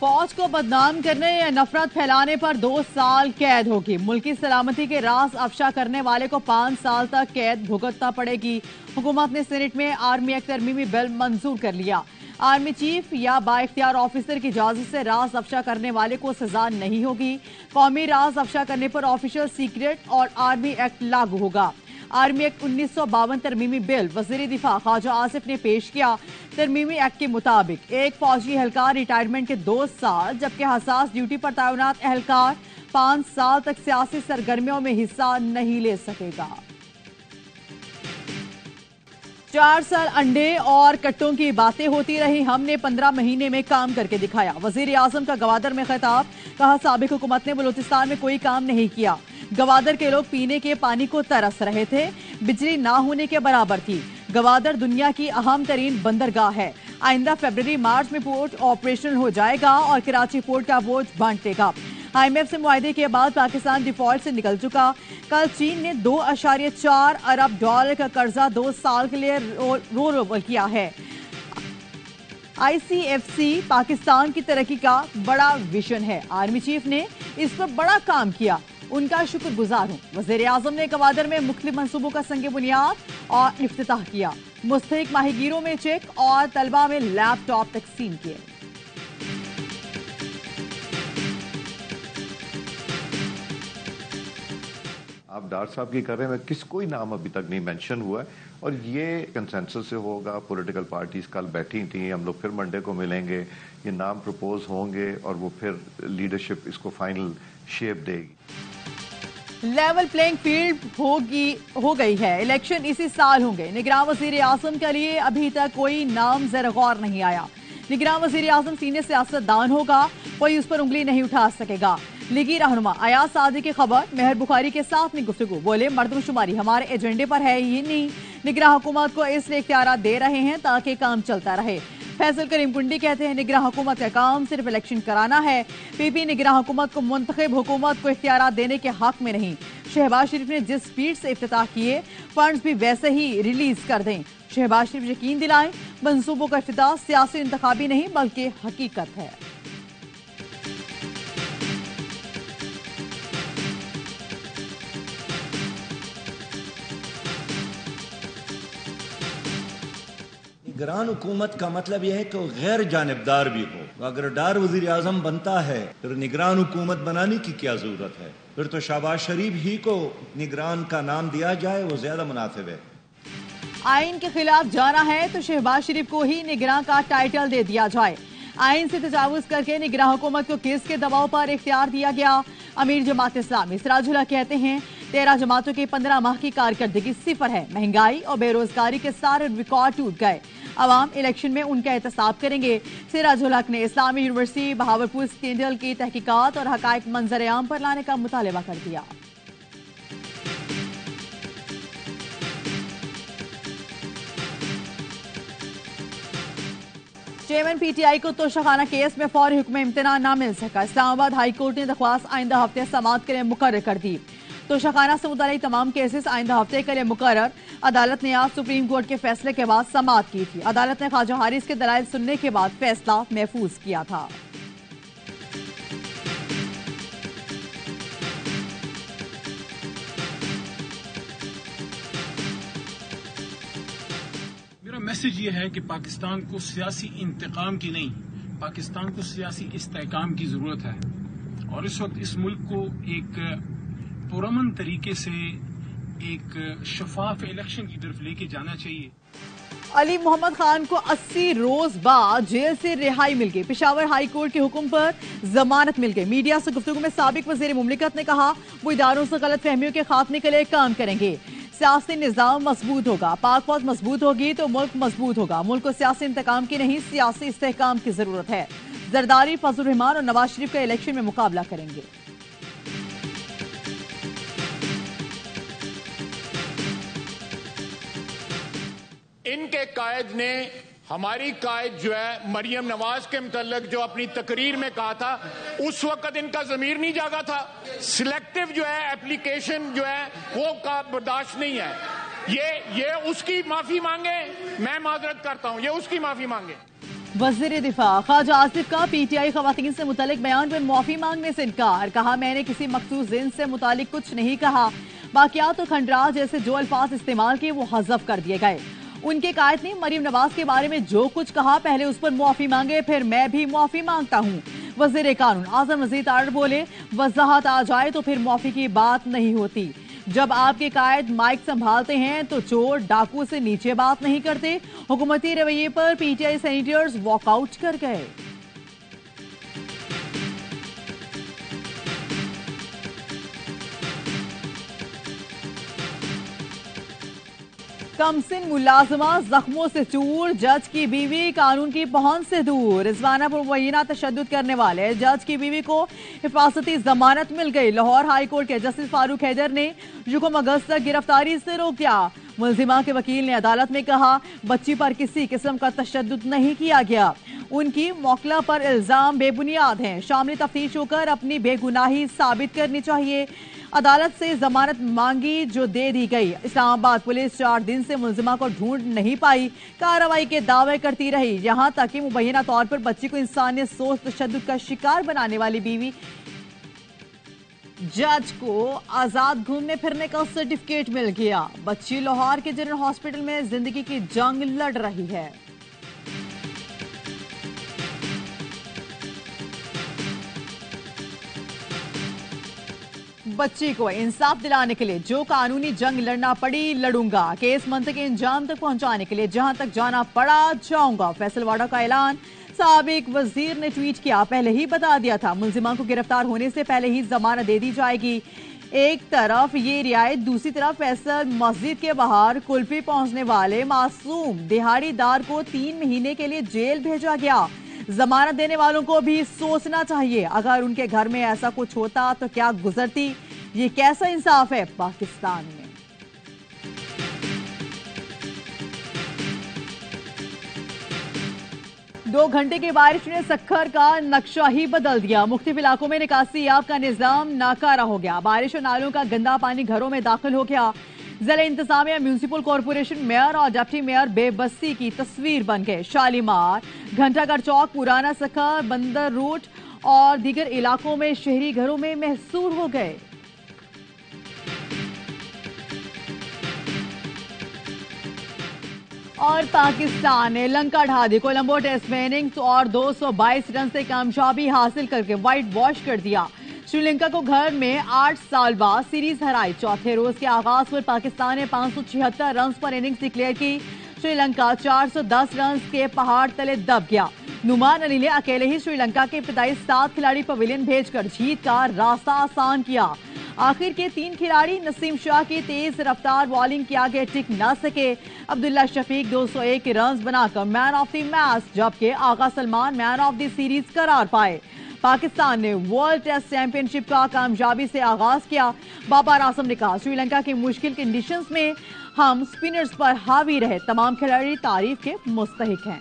फौज को बदनाम करने या नफरत फैलाने पर 2 साल कैद होगी। मुल्की सलामती के राज अफशा करने वाले को 5 साल तक कैद भुगतना पड़ेगी। हुकूमत ने सेनेट में आर्मी एक्ट तरमीमी बिल मंजूर कर लिया। आर्मी चीफ या बाइख्तियार ऑफिसर की इजाजत से राज अफशा करने वाले को सजा नहीं होगी। कौमी राज अफशा करने पर ऑफिशियल सीक्रेट और आर्मी एक्ट लागू होगा। आर्मी एक्ट 1952 तरमीमी बिल वजीर दिफा ख्वाजा आसिफ ने पेश किया। तरमीमी एक्ट के मुताबिक एक फौजी एहलकार रिटायरमेंट के 2 साल जबकि हसास ड्यूटी पर तैनात एहलकार 5 साल तक सियासी सरगर्मियों में हिस्सा नहीं ले सकेगा। 4 साल अंडे और कट्टों की बातें होती रही, हमने 15 महीने में काम करके दिखाया। वजीर आजम का गवादर में खिताब, कहा साबिक हुकूमत ने बलूचिस्तान में कोई काम नहीं किया। गवादर के लोग पीने के पानी को तरस रहे थे, बिजली ना होने के बराबर थी। गवादर दुनिया की अहम तरीन बंदरगाह है। आइंदा फरवरी मार्च में पोर्ट ऑपरेशनल हो जाएगा और कराची पोर्ट का बोझ बांट देगा। IMF से मुआहदे के बाद पाकिस्तान डिफॉल्ट से निकल चुका। कल चीन ने $2.4 अरब का कर्जा 2 साल के लिए रोल ओवर किया है। ICFC पाकिस्तान की तरक्की का बड़ा विजन है। आर्मी चीफ ने इस पर बड़ा काम किया, उनका शुक्रगुजार हूं। वजीर आजम ने गवादर में मुख्तलिफ मंसूबों का संग बुनियाद और इफ्तिताह किया। मुस्तहिक माहीगीरों में चेक और तलबा में लैपटॉप तकसीम किए। आप डार साहब की कर रहे हैं, किस कोई नाम अभी तक नहीं मेंशन हुआ है और ये कंसेंसस से होगा। पॉलिटिकल पार्टीज कल बैठी थी, हम लोग फिर मंडे को मिलेंगे, ये नाम प्रपोज होंगे और वो फिर लीडरशिप इसको फाइनल शेप देगी। लेवल प्लेइंग फील्ड हो गई है। इलेक्शन इसी साल होंगे। निगरान वजीर आजम के लिए अभी तक कोई नाम ज़र गौर नहीं आया। निगरान वजीर आजम सीनियर सियासतदान होगा, कोई उस पर उंगली नहीं उठा सकेगा। लीगी रहनुमा अयाज सादी की खबर, मेहर बुखारी के साथ में गुफ्तगू, बोले मर्दमशुमारी हमारे एजेंडे पर है ही नहीं। निगरान हुकूमत को इसलिए इख्तियारात दे रहे हैं ताकि काम चलता रहे। फैसल करीम कुंडी कहते हैं निगरान हुकूमत का काम सिर्फ इलेक्शन कराना है। PP निगरान हुकूमत को मुंतखब हुकूमत को इख्तियारात देने के हक में नहीं। शहबाज शरीफ ने जिस स्पीड से इफ्तिताह किए, फंड्स भी वैसे ही रिलीज कर दें। शहबाज शरीफ यकीन दिलाएं मंसूबों का इफ्तिताह सियासी इंतखाबी नहीं बल्कि हकीकत है। निगरान हुकूमत का मतलब यह है कि वो गैर जानिबदार भी हो। अगर डार वजीर आजम बनता है फिर निगरान हुकूमत बनाने की क्या जरूरत है? फिर तो शहबाज शरीफ ही को निगरान का नाम दिया जाए, वो ज्यादा मुनासिब है। आइन के खिलाफ जाना है तो शहबाज शरीफ को ही निगरान का टाइटल दे दिया जाए। आइन से तजावुज करके निगरान हुकूमत को किसके दबाव पर इख्तियार दिया गया? अमीर जमात इस्लामी सिराजुल्लाह कहते हैं 13 जमातों की 15 माह की कारकर्दगी 0 है। महंगाई और बेरोजगारी के सारे रिकॉर्ड टूट गए। अवाम इलेक्शन में उनका एहतसाब करेंगे। सिराजुल हक ने इस्लामी यूनिवर्सिटी बहावलपुर स्कैंडल की तहकीकात और हकायक मंजर आम पर लाने का मुतालबा कर दिया। चेयरमैन PTI को तोशाखाना केस में फौरी हुक्म इम्तना न मिल सका। इस्लामाबाद हाई कोर्ट ने दरख्वास्त आइंदा हफ्ते समाअत के लिए मुकर्रर कर दी। तोशाखाना से मुतालिक तमाम केसेस आइंदा हफ्ते के लिए मुकर्रर। अदालत ने आज सुप्रीम कोर्ट के फैसले के बाद समाअत की थी। अदालत ने ख्वाजा हारिस के दलाइल सुनने के बाद फैसला महफूज किया था। मेरा मैसेज ये है कि पाकिस्तान को सियासी इंतकाम की नहीं, पाकिस्तान को सियासी इस्तेहकाम की जरूरत है और इस वक्त इस मुल्क को एक पुरअमन तरीके से एक शफाफ इलेक्शन की तरफ लेके जाना चाहिए। अली मोहम्मद खान को 80 रोज बाद जेल से रिहाई मिल गई। पेशावर हाई कोर्ट के हुक्म पर जमानत मिल गई। मीडिया से गुफ्तगू में साबिक वजीर मुमलिकत ने कहा वो इदारों से गलत फहमियों के खात्मे के लिए काम करेंगे। सियासी निजाम मजबूत होगा, पाक फौज मजबूत होगी तो मुल्क मजबूत होगा। मुल्क को सियासी इंतकाम की नहीं सियासी इस्तेहकाम की जरूरत है। जरदारी, फजल रहमान और नवाज शरीफ का इलेक्शन में मुकाबला करेंगे। इनके कायद ने हमारी कायद जो है मरियम नवाज के मुतल्लिक जो अपनी तकरीर में कहा था, उस वक्त इनका ज़मीर नहीं जागा था। सिलेक्टिव जो है एप्लीकेशन जो है वो का बर्दाश्त नहीं है। ये उसकी माफी मांगे, मैं माजरत करता हूं, ये उसकी माफी मांगे। वज़ीर दिफा ख्वाजा आसिफ का पीटीआई खवातीन से मुतालिक बयान पर माफी मांगने से इनकार। कहा, मैंने किसी मखसूस जिन्स से मुतालिक कुछ नहीं कहा। वाक़यात और खंडराज जैसे जो अल्फाज इस्तेमाल किए वो हज़फ कर दिए गए। उनके कायद ने मरियम नवाज के बारे में जो कुछ कहा पहले उस पर माफी मांगे, फिर मैं भी माफी मांगता हूँ। वज़ीर कानून आज़म मजीद तारड़ बोले, वजाहत आ जाए तो फिर माफी की बात नहीं होती। जब आपके कायद माइक संभालते हैं तो चोर डाकू से नीचे बात नहीं करते। हुकूमती रवैये पर पीटीआई सेनेटर्स वॉकआउट कर गए। कमसिन मुलाजमा जख्मों से चूर, जज की बीवी कानून की पहुंच से दूर। रिजवाना पर मुबैना तशद्दुद करने वाले जज की बीवी को हिफाजती जमानत मिल गई। लाहौर हाई कोर्ट के जस्टिस फारूक हैदर ने जुकम अगस्त तक गिरफ्तारी से रोक दिया। मुलजिमा के वकील ने अदालत में कहा, बच्ची पर किसी किस्म का तशद्दुद नहीं किया गया। उनकी मौकला पर इल्जाम बेबुनियाद हैं। शामिल तफ्तीश होकर अपनी बेगुनाही साबित करनी चाहिए। अदालत से जमानत मांगी जो दे दी गई। इस्लामाबाद पुलिस 4 दिन से मुलजिमा को ढूंढ नहीं पाई। कार्रवाई के दावे करती रही, यहां तक कि मुबैना तौर पर बच्ची को इंसानियत सोच तशद्दुद का शिकार बनाने वाली बीवी जज को आजाद घूमने फिरने का सर्टिफिकेट मिल गया। बच्ची लाहौर के जनरल हॉस्पिटल में जिंदगी की जंग लड़ रही है। बच्ची को इंसाफ दिलाने के लिए जो कानूनी जंग लड़ना पड़ी लड़ूंगा। केस मंतकी इंजाम तक पहुंचाने के लिए जहां तक जाना पड़ा जाऊंगा। फैसलवाड़ा का ऐलान साबिक वजीर ने ट्वीट किया, पहले ही बता दिया था मुलजिमा को गिरफ्तार होने से पहले ही जमानत दे दी जाएगी। एक तरफ ये रियायत, दूसरी तरफ फैसल मस्जिद के बाहर कुल्फी पहुंचने वाले मासूम दिहाड़ीदार को 3 महीने के लिए जेल भेजा गया। जमानत देने वालों को भी सोचना चाहिए, अगर उनके घर में ऐसा कुछ होता तो क्या गुजरती। ये कैसा इंसाफ है पाकिस्तान में। दो घंटे की बारिश ने सक्खर का नक्शा ही बदल दिया। मुख्तलिफ इलाकों में निकासी आब का निजाम नाकारा हो गया। बारिश और नालों का गंदा पानी घरों में दाखिल हो गया। जिला इंतजामिया, म्यूनिसिपल कॉरपोरेशन, मेयर और डिप्टी मेयर बेबसी की तस्वीर बन गए। शालीमार, घंटाघर चौक, पुराना सक्खर, बंदर रूट और दीगर इलाकों में शहरी घरों में महसूर हो गए। और पाकिस्तान ने लंका ढा दी। कोलंबो टेस्ट में इनिंग्स और 222 रन से कामयाबी हासिल करके व्हाइट वॉश कर दिया। श्रीलंका को घर में 8 साल बाद सीरीज हराई। चौथे रोज के आगाज पर पाकिस्तान ने 576 रन पर इनिंग्स डिक्लेयर की। श्रीलंका 410 रन के पहाड़ तले दब गया। नुमान अली ने अकेले ही श्रीलंका के इब्तदाई 7 खिलाड़ी पवेलियन भेजकर जीत का रास्ता आसान किया। आखिर के 3 खिलाड़ी नसीम शाह की तेज रफ्तार बॉलिंग के आगे टिक न सके। अब्दुल्ला शफीक 201 रन बनाकर मैन ऑफ द मैच, जबकि Agha Salman man of the series करार पाए। पाकिस्तान ने वर्ल्ड टेस्ट चैंपियनशिप का कामयाबी से आगाज किया। बाबर आजम ने कहा, श्रीलंका की मुश्किल कंडीशंस में हम स्पिनर्स पर हावी रहे। तमाम खिलाड़ी तारीफ के मुस्तहिक हैं।